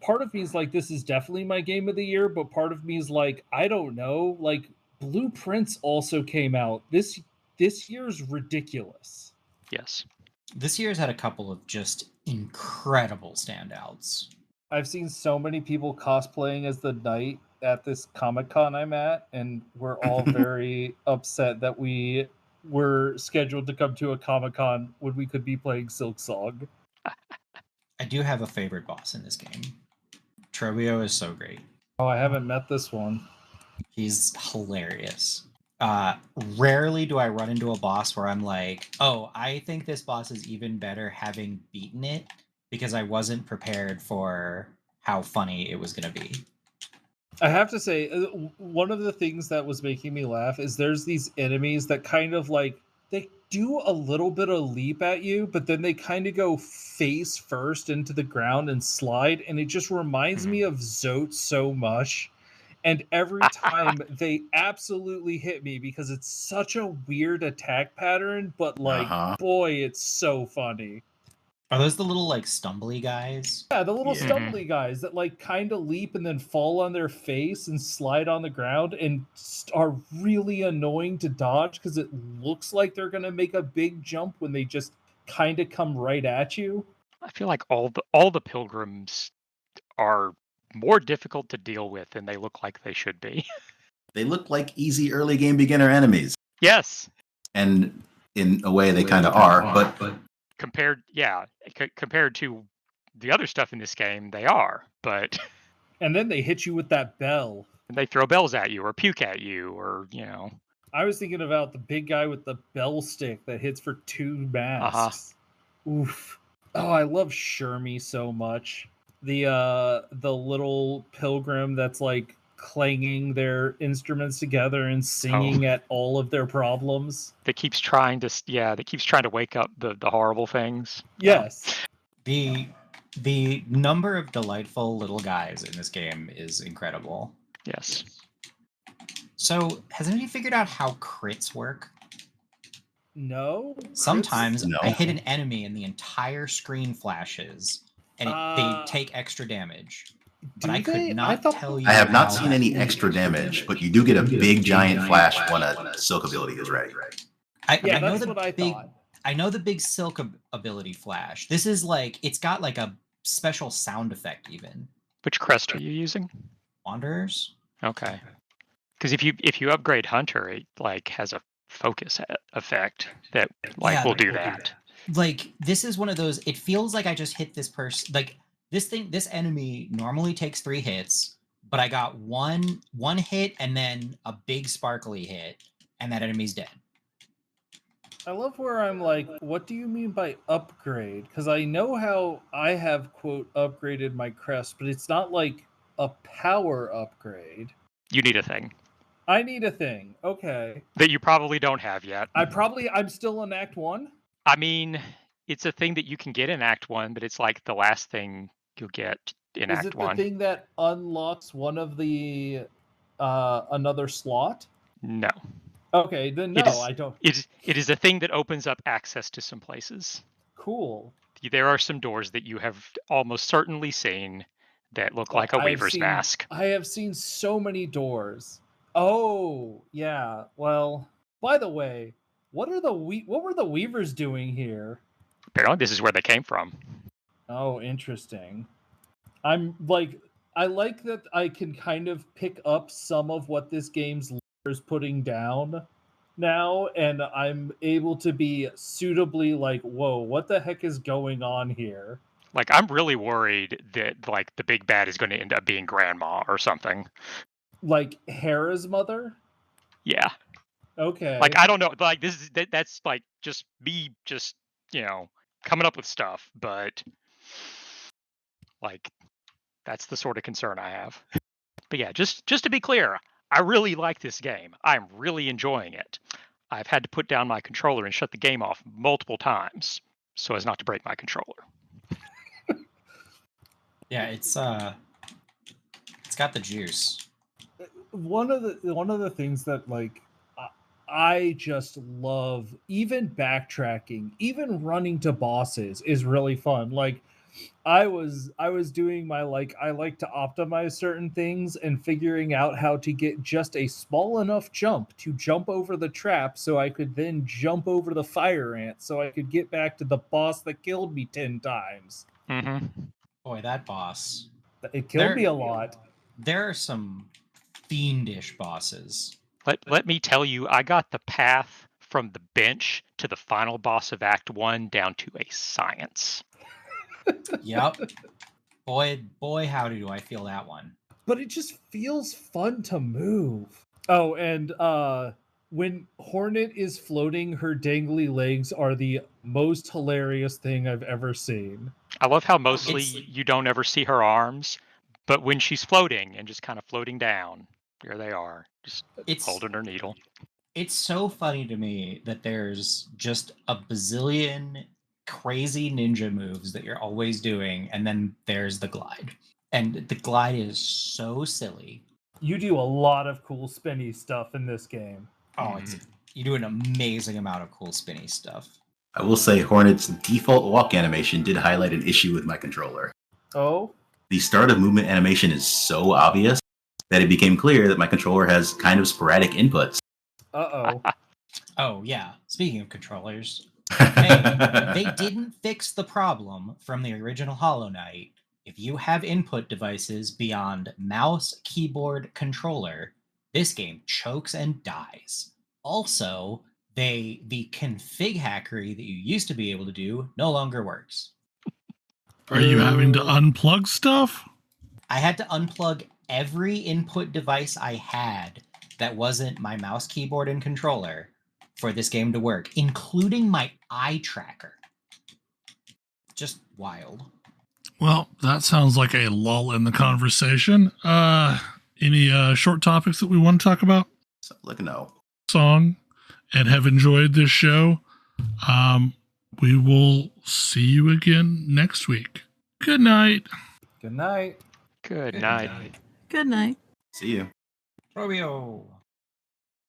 part of me is like, this is definitely my game of the year, but part of me is like, I don't know. Like, Blueprints also came out. This year's ridiculous. Yes. This year's had a couple of just incredible standouts. I've seen so many people cosplaying as the knight at this Comic-Con I'm at, and we're all very upset that we were scheduled to come to a Comic-Con when we could be playing Silksong. I do have a favorite boss in this game. Trobio is so great. Oh, I haven't met this one. He's hilarious. Rarely do I run into a boss where I'm like, oh, I think this boss is even better having beaten it, because I wasn't prepared for how funny it was going to be. I have to say, one of the things that was making me laugh is there's these enemies that kind of like, they do a little bit of leap at you, but then they kind of go face first into the ground and slide, and it just reminds me of Zote so much. And every time they absolutely hit me because it's such a weird attack pattern, but like, boy, it's so funny. Are those the little like stumbly guys? Yeah, the little stumbly guys that like kind of leap and then fall on their face and slide on the ground and are really annoying to dodge because it looks like they're going to make a big jump when they just kind of come right at you. I feel like all the pilgrims are more difficult to deal with than they look like they should be. They look like easy early game beginner enemies. Yes. And in a way they kind of are, but compared to the other stuff in this game, they are, but and then they hit you with that bell. And they throw bells at you or puke at you or, I was thinking about the big guy with the bell stick that hits for 2 masks. Oof. Oh, I love Shermie so much. The little pilgrim that's like clanging their instruments together and singing at all of their problems. That keeps trying to wake up the horrible things. Yes. The number of delightful little guys in this game is incredible. Yes. So, has anybody figured out how crits work? No. Sometimes I hit an enemy and the entire screen flashes, and they take extra damage. But I could not tell you. I have not seen any extra damage, but you do get a big giant flash when a silk ability is ready. I know I know the big silk ability flash. This is like, it's got like a special sound effect even. Which crest are you using? Wanderers. Okay. Because if you upgrade Hunter, it like has a focus effect that will do that. Like, this is one of those, it feels like I just hit this person. Like, this enemy normally takes 3 hits, but I got one hit and then a big sparkly hit, and that enemy's dead. I love where I'm like, what do you mean by upgrade? Because I know how I have, quote, upgraded my crest, but it's not like a power upgrade. You need a thing. I need a thing. Okay. That you probably don't have yet. I'm still in Act 1? I mean, it's a thing that you can get in Act 1, but it's like the last thing you'll get in Act 1. Is it the thing that unlocks one of the another slot? No. Okay, then no, I don't. It is a thing that opens up access to some places. Cool. There are some doors that you have almost certainly seen that look like a Weaver's mask. I have seen so many doors. Oh, yeah. Well, by the way, what were the Weavers doing here? Apparently, this is where they came from. Oh, interesting. I like that I can kind of pick up some of what this game's is putting down now, and I'm able to be suitably like, whoa, what the heck is going on here? Like, I'm really worried that like the big bad is going to end up being Grandma or something. Like Hera's mother? Yeah. Okay. Like, I don't know. Like, that's like just me coming up with stuff, but like that's the sort of concern I have. But yeah, just to be clear, I really like this game. I'm really enjoying it. I've had to put down my controller and shut the game off multiple times so as not to break my controller. Yeah, it's got the juice. One of the things that like I just love, even backtracking, even running to bosses is really fun. Like I was doing my I like to optimize certain things and figuring out how to get just a small enough jump to jump over the trap so I could then jump over the fire ant so I could get back to the boss that killed me 10 times. Mm-hmm. Boy, that boss. It killed me a lot. There are some fiendish bosses. Let me tell you, I got the path from the bench to the final boss of Act 1 down to a science. Yep. Boy, howdy do I feel that one. But it just feels fun to move. Oh, and when Hornet is floating, her dangly legs are the most hilarious thing I've ever seen. I love how mostly you don't ever see her arms, but when she's floating and just kind of floating down, there they are, just holding her needle. It's so funny to me that there's just a bazillion crazy ninja moves that you're always doing, and then there's the glide. And the glide is so silly. You do a lot of cool spinny stuff in this game. Oh, you do an amazing amount of cool spinny stuff. I will say Hornet's default walk animation did highlight an issue with my controller. Oh? The start of movement animation is so obvious that it became clear that my controller has kind of sporadic inputs. Uh-oh. Oh, yeah. Speaking of controllers, hey, they didn't fix the problem from the original Hollow Knight. If you have input devices beyond mouse, keyboard, controller, this game chokes and dies. Also, the config hackery that you used to be able to do no longer works. Are you having to unplug stuff? I had to unplug every input device I had that wasn't my mouse, keyboard, and controller for this game to work, including my eye tracker. Just wild. Well, that sounds like a lull in the conversation. Any short topics that we want to talk about? So, look, no. Song, and have enjoyed this show. We will see you again next week. Good night. Good night. Good night. Good night. See you. Romeo.